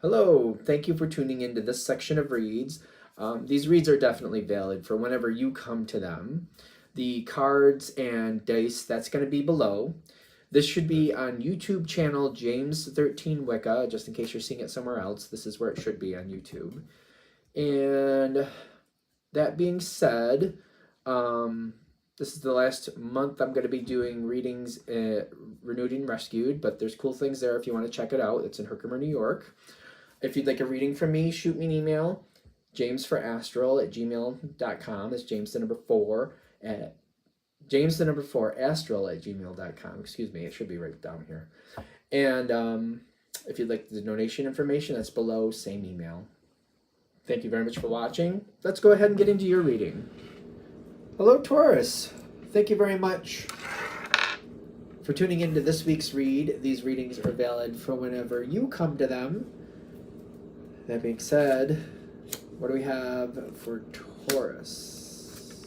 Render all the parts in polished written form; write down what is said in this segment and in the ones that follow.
Hello, thank you for tuning into this section of reads. These reads are definitely valid for whenever you come to them. The cards and dice, that's going to be below. This should be on YouTube channel James13 Wicca, just in case you're seeing it somewhere else. This is where it should be on YouTube. And that being said, this is the last month I'm going to be doing readings at Renewed and Rescued, but there's cool things there if you want to check it out. It's in Herkimer, New York. If you'd like a reading from me, shoot me an email, jamesforastral@gmail.com. It's James the number 4 at astral@gmail.com. Excuse me, it should be right down here. And if you'd like the donation information, that's below, same email. Thank you very much for watching. Let's go ahead and get into your reading. Hello, Taurus. Thank you very much for tuning into this week's read. These readings are valid for whenever you come to them. That being said, what do we have for Taurus?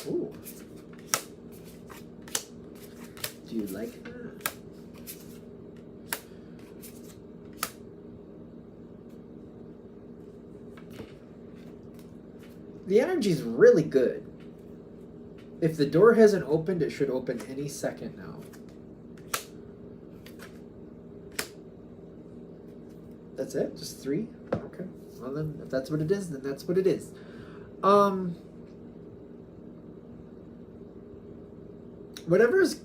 Ooh. Do you like that? The energy's really good. If the door hasn't opened, it should open any second now. That's it? Just 3? Okay. Well then, if that's what it is, then that's what it is. Whatever's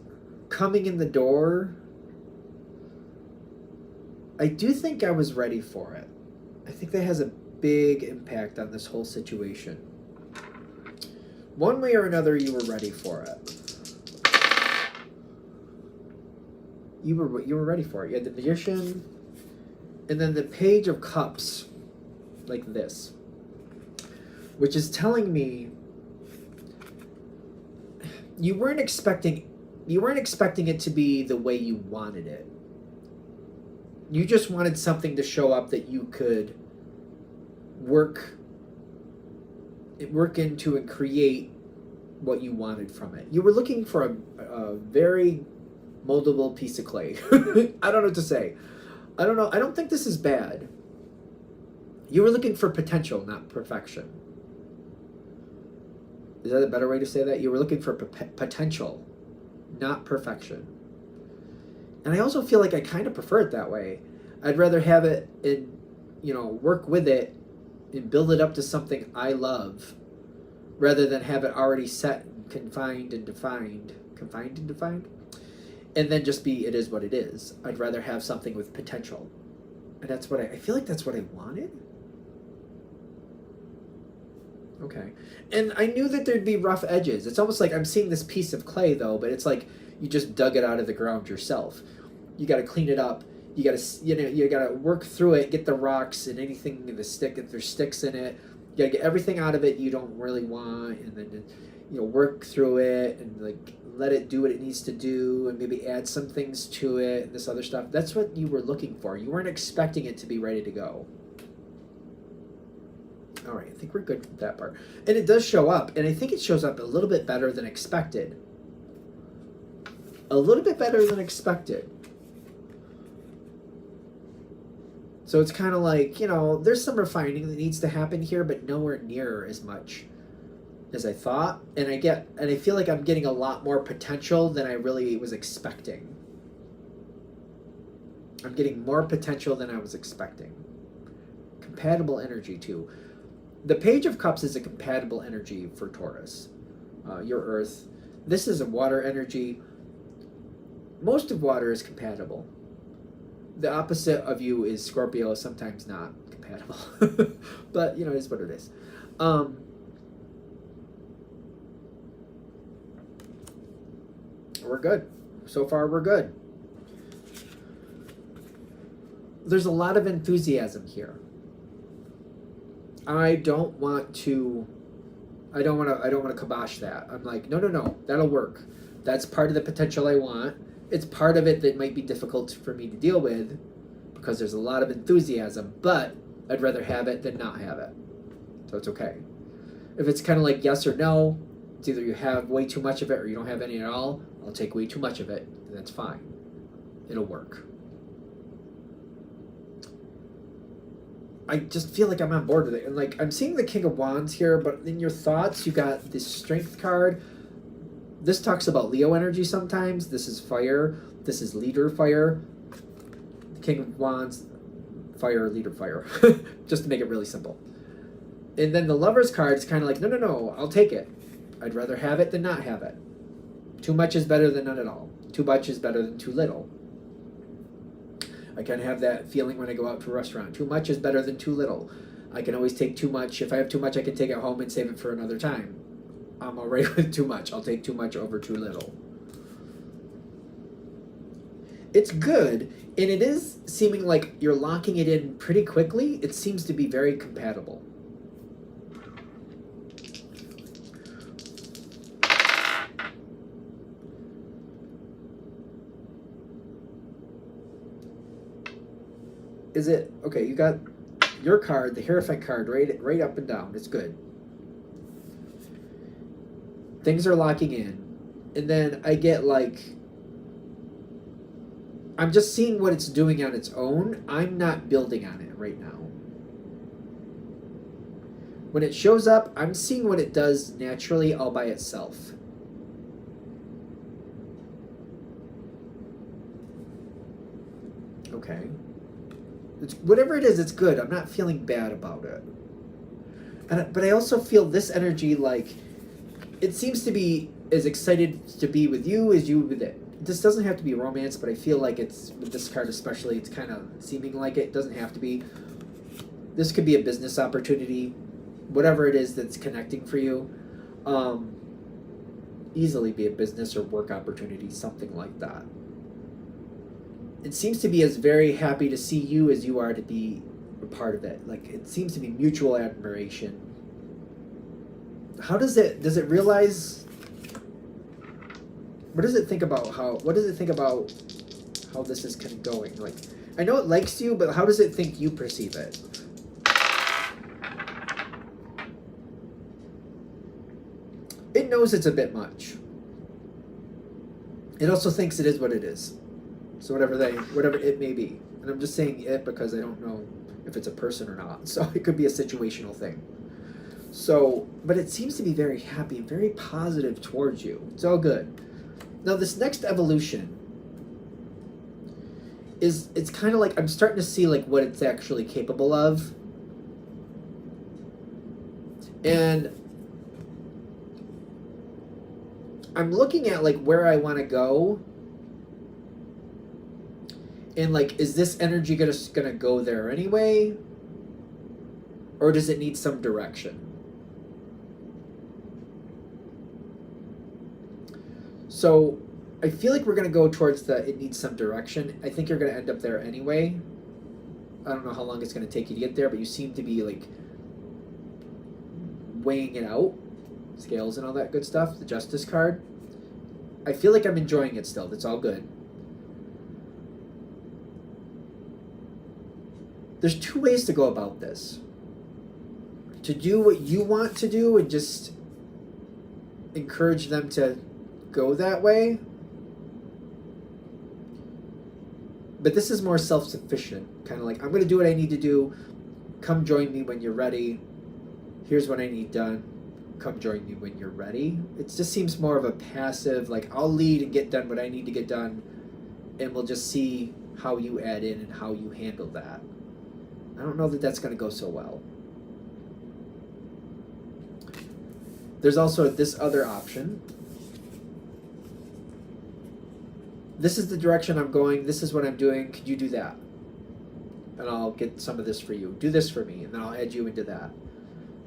coming in the door, I do think I was ready for it. I think that has a big impact on this whole situation. One way or another, you were ready for it. You were ready for it. You had the Magician, and then the Page of Cups, like this, which is telling me you weren't expecting it to be the way you wanted it. You just wanted something to show up that you could work into and create what you wanted from it. You were looking for a very moldable piece of clay. I don't know what to say. I don't know. I don't think this is bad. You were looking for potential, not perfection. Is that a better way to say that? You were looking for potential, not perfection. And I also feel like I kind of prefer it that way. I'd rather have it and, work with it and build it up to something I love, rather than have it already set and confined and defined, and then just be, it is what it is. I'd rather have something with potential. And that's what I feel like that's what I wanted. Okay. And I knew that there'd be rough edges. It's almost like I'm seeing this piece of clay though, but it's like you just dug it out of the ground yourself. You got to clean it up. You got to, you got to work through it, get the rocks and anything in the stick, if there's sticks in it. You got to get everything out of it you don't really want, and then, work through it and like let it do what it needs to do, and maybe add some things to it and this other stuff. That's what you were looking for. You weren't expecting it to be ready to go. All right, I think we're good with that part. And it does show up, and I think it shows up a little bit better than expected. A little bit better than expected. So it's kind of like, there's some refining that needs to happen here, but nowhere near as much as I thought. And I feel like I'm getting a lot more potential than I really was expecting. I'm getting more potential than I was expecting. Compatible energy too. The Page of Cups is a compatible energy for Taurus. Your Earth. This is a water energy. Most of water is compatible. The opposite of you is Scorpio, sometimes not compatible. But, it is what it is. We're good. So far, we're good. There's a lot of enthusiasm here. I don't want to kibosh that. I'm like, no, that'll work. That's part of the potential I want. It's part of it that might be difficult for me to deal with because there's a lot of enthusiasm, but I'd rather have it than not have it. So it's okay. If it's kind of like yes or no, It's either you have way too much of it or you don't have any at all. I'll take way too much of it, and that's fine. It'll work. I just feel like I'm on board with it. And like, I'm seeing the King of Wands here, but in your thoughts, you got this Strength card. This talks about Leo energy sometimes. This is fire. This is leader fire. King of Wands, fire, leader fire. Just to make it really simple. And then the Lover's card is kind of like, no, no, no, I'll take it. I'd rather have it than not have it. Too much is better than none at all. Too much is better than too little. I kind of have that feeling when I go out to a restaurant. Too much is better than too little. I can always take too much. If I have too much, I can take it home and save it for another time. I'm all right with too much. I'll take too much over too little. It's good, and it is seeming like you're locking it in pretty quickly. It seems to be very compatible. Is it okay? You got your card, the Hierophant card, right up and down. It's good. Things are locking in, and then I get like, I'm just seeing what it's doing on its own. I'm not building on it right now. When it shows up, I'm seeing what it does naturally all by itself. Okay. It's, whatever it is, it's good. I'm not feeling bad about it. But I also feel this energy, like, it seems to be as excited to be with you as you with it. This doesn't have to be romance, but I feel like it's, with this card especially, it's kind of seeming like it. It doesn't have to be. This could be a business opportunity, whatever it is that's connecting for you. Easily be a business or work opportunity, something like that. It seems to be as very happy to see you as you are to be a part of it. Like, it seems to be mutual admiration. How does it realize, what does it think about how this is kind of going? Like, I know it likes you, but how does it think you perceive it? It knows it's a bit much. It also thinks it is what it is. So whatever it may be. And I'm just saying it because I don't know if it's a person or not. So it could be a situational thing. So, but it seems to be very happy, very positive towards you. It's all good. Now this next evolution is, it's kind of like, I'm starting to see like what it's actually capable of. And I'm looking at like where I want to go. And like, is this energy gonna go there anyway? Or does it need some direction? So I feel like we're gonna go towards the, it needs some direction. I think you're gonna end up there anyway. I don't know how long it's gonna take you to get there, but you seem to be like weighing it out. Scales and all that good stuff. The Justice card. I feel like I'm enjoying it still. That's all good. There's two ways to go about this. To do what you want to do and just encourage them to go that way. But this is more self-sufficient. Kind of like, I'm going to do what I need to do. Come join me when you're ready. Here's what I need done. Come join me when you're ready. It just seems more of a passive, like, I'll lead and get done what I need to get done. And we'll just see how you add in and how you handle that. I don't know that that's going to go so well. There's also this other option. This is the direction I'm going. This is what I'm doing. Could you do that? And I'll get some of this for you. Do this for me, and then I'll add you into that.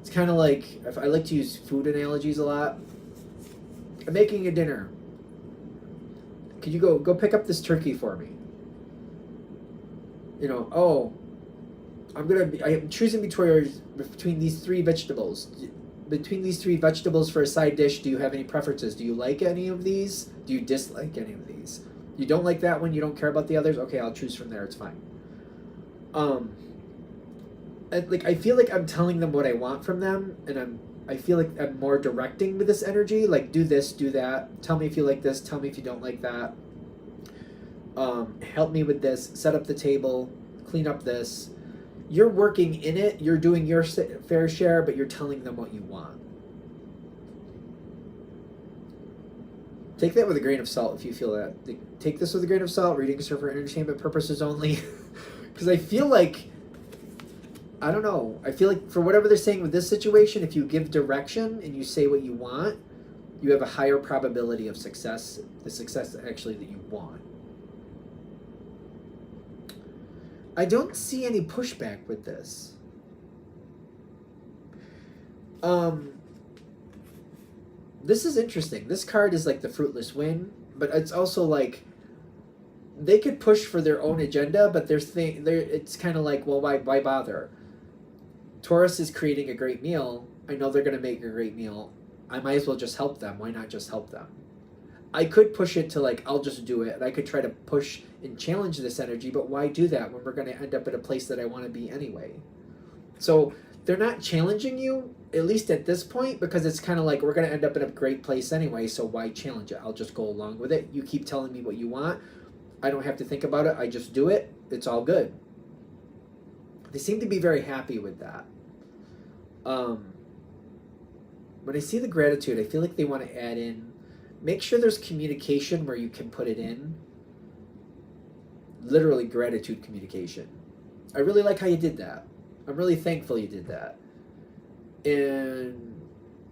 It's kind of like, if I like to use food analogies a lot. I'm making a dinner. Could you go pick up this turkey for me? You know, oh, I'm choosing between these three vegetables. Between these three vegetables for a side dish, do you have any preferences? Do you like any of these? Do you dislike any of these? You don't like that one, you don't care about the others? Okay, I'll choose from there, it's fine. I feel like I'm telling them what I want from them, and I'm I feel like I'm more directing with this energy, like do this, do that, tell me if you like this, tell me if you don't like that, help me with this, set up the table, clean up this. You're working in it, you're doing your fair share, but you're telling them what you want. Take that with a grain of salt if you feel that. Take this with a grain of salt. Readings are for entertainment purposes only. Because I feel like, I don't know, I feel like for whatever they're saying with this situation, if you give direction and you say what you want, you have a higher probability of success, the success actually that you want. I don't see any pushback with this. This is interesting. This card is like the fruitless win, but it's also like they could push for their own agenda, but it's kind of like, well, why bother? Taurus is creating a great meal. I know they're going to make a great meal. I might as well just help them. Why not just help them? I could push it to like, I'll just do it. And I could try to push and challenge this energy, but why do that when we're going to end up at a place that I want to be anyway? So they're not challenging you, at least at this point, because it's kind of like, we're going to end up in a great place anyway, so why challenge it? I'll just go along with it. You keep telling me what you want. I don't have to think about it. I just do it. It's all good. They seem to be very happy with that. When I see the gratitude, I feel like they want to add in, make sure there's communication where you can put it in. Literally gratitude communication. I really like how you did that. I'm really thankful you did that. And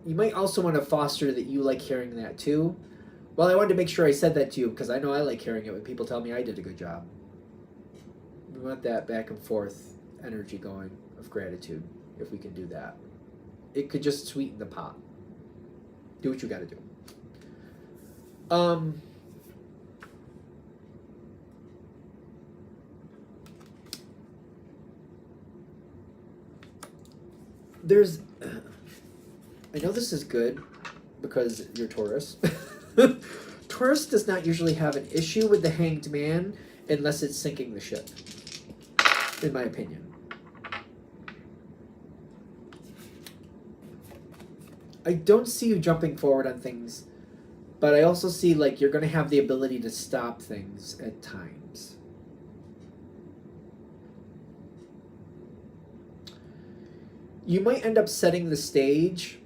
you might also want to foster that you like hearing that too. Well, I wanted to make sure I said that to you because I know I like hearing it when people tell me I did a good job. We want that back and forth energy going of gratitude, if we can do that. It could just sweeten the pot. Do what you got to do. There's, I know this is good because you're Taurus. Taurus does not usually have an issue with the Hanged Man unless it's sinking the ship, in my opinion. I don't see you jumping forward on things, but I also see like you're going to have the ability to stop things at times. You might end up setting the stage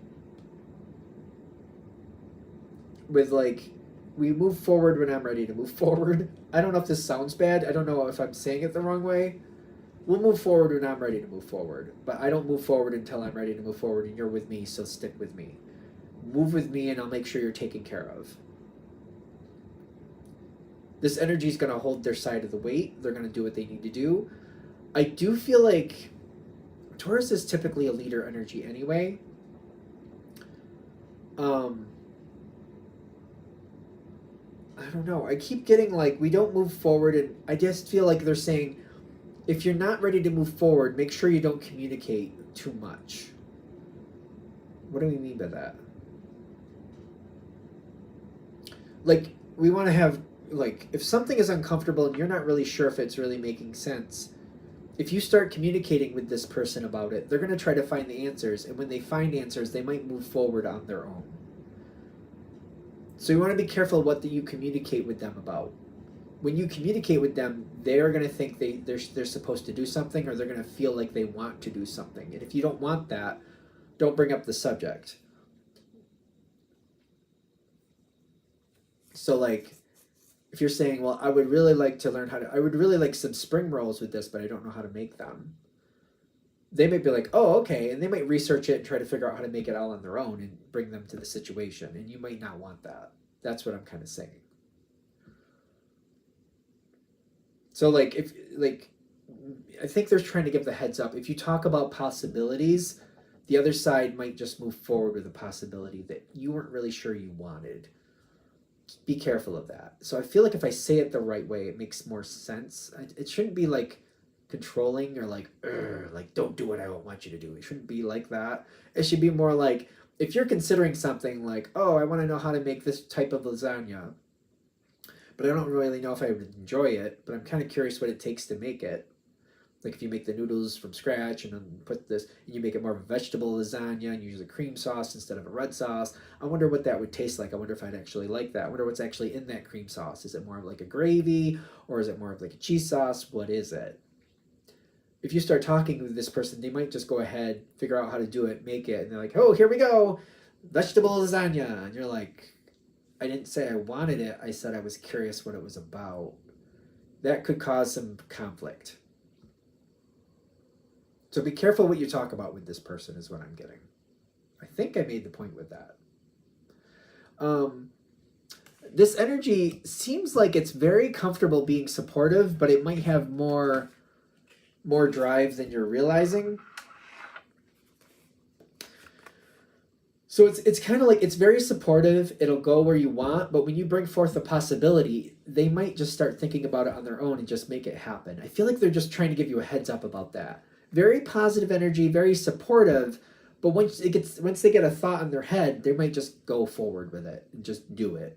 with like, we move forward when I'm ready to move forward. I don't know if this sounds bad. I don't know if I'm saying it the wrong way. We'll move forward when I'm ready to move forward. But I don't move forward until I'm ready to move forward, and you're with me, so stick with me. Move with me, and I'll make sure you're taken care of. This energy is going to hold their side of the weight. They're going to do what they need to do. I do feel like Taurus is typically a leader energy anyway. I don't know. I keep getting like, we don't move forward, and I just feel like they're saying, if you're not ready to move forward, make sure you don't communicate too much. What do we mean by that? Like, we want to have, like, if something is uncomfortable and you're not really sure if it's really making sense, if you start communicating with this person about it, they're going to try to find the answers. And when they find answers, they might move forward on their own. So you want to be careful what you communicate with them about. When you communicate with them, they're going to think they're supposed to do something, or they're going to feel like they want to do something. And if you don't want that, don't bring up the subject. So like, if you're saying, well, I would really like to learn I would really like some spring rolls with this, but I don't know how to make them. They might be like, oh, okay. And they might research it and try to figure out how to make it all on their own and bring them to the situation. And you might not want that. That's what I'm kind of saying. So like, I think they're trying to give the heads up. If you talk about possibilities, the other side might just move forward with a possibility that you weren't really sure you wanted. Be careful of that. So I feel like if I say it the right way, it makes more sense. It shouldn't be like controlling or like don't do what I want you to do. It shouldn't be like that. It should be more like, if you're considering something like, oh, I want to know how to make this type of lasagna, but I don't really know if I would enjoy it, but I'm kind of curious what it takes to make it. Like if you make the noodles from scratch and then put this, and you make it more of a vegetable lasagna and you use a cream sauce instead of a red sauce, I wonder what that would taste like. I wonder if I'd actually like that. I wonder what's actually in that cream sauce. Is it more of like a gravy, or is it more of like a cheese sauce? What is it? If you start talking with this person, they might just go ahead, figure out how to do it, make it, and they're like, oh, here we go, vegetable lasagna. And you're like, I didn't say I wanted it. I said I was curious what it was about. That could cause some conflict. So be careful what you talk about with this person is what I'm getting. I think I made the point with that. This energy seems like it's very comfortable being supportive, but it might have more drive than you're realizing. So it's kind of like, it's very supportive. It'll go where you want, but when you bring forth a possibility, they might just start thinking about it on their own and just make it happen. I feel like they're just trying to give you a heads up about that. Very positive energy, very supportive, but once they get a thought in their head, they might just go forward with it and just do it.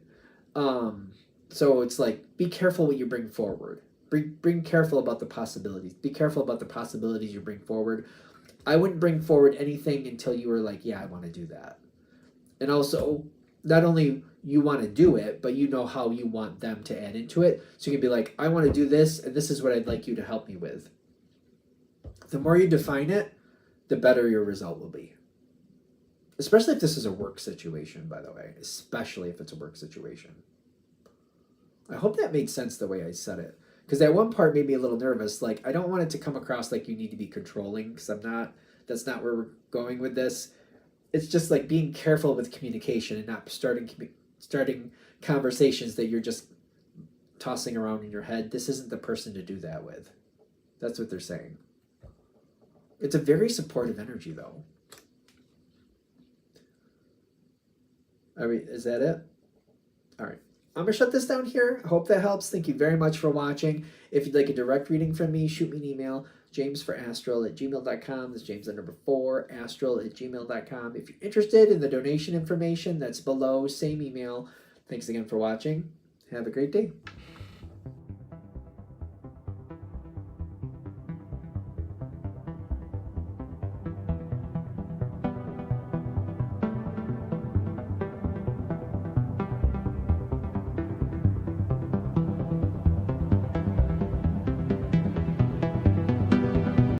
So it's like, be careful what you bring forward. Bring careful about the possibilities. Be careful about the possibilities you bring forward. I wouldn't bring forward anything until you were like, yeah, I want to do that. And also, not only you want to do it, but you know how you want them to add into it. So you can be like, I want to do this, and this is what I'd like you to help me with. The more you define it, the better your result will be. Especially if this is a work situation, by the way. Especially if it's a work situation. I hope that made sense the way I said it. Because that one part made me a little nervous. Like, I don't want it to come across like you need to be controlling, because that's not where we're going with this. It's just like being careful with communication and not starting conversations that you're just tossing around in your head. This isn't the person to do that with. That's what they're saying. It's a very supportive energy, though. Is that it? All right. I'm going to shut this down here. I hope that helps. Thank you very much for watching. If you'd like a direct reading from me, shoot me an email, jamesforastral@gmail.com. That's James the number 4, astral@gmail.com. If you're interested in the donation information, that's below, same email. Thanks again for watching. Have a great day.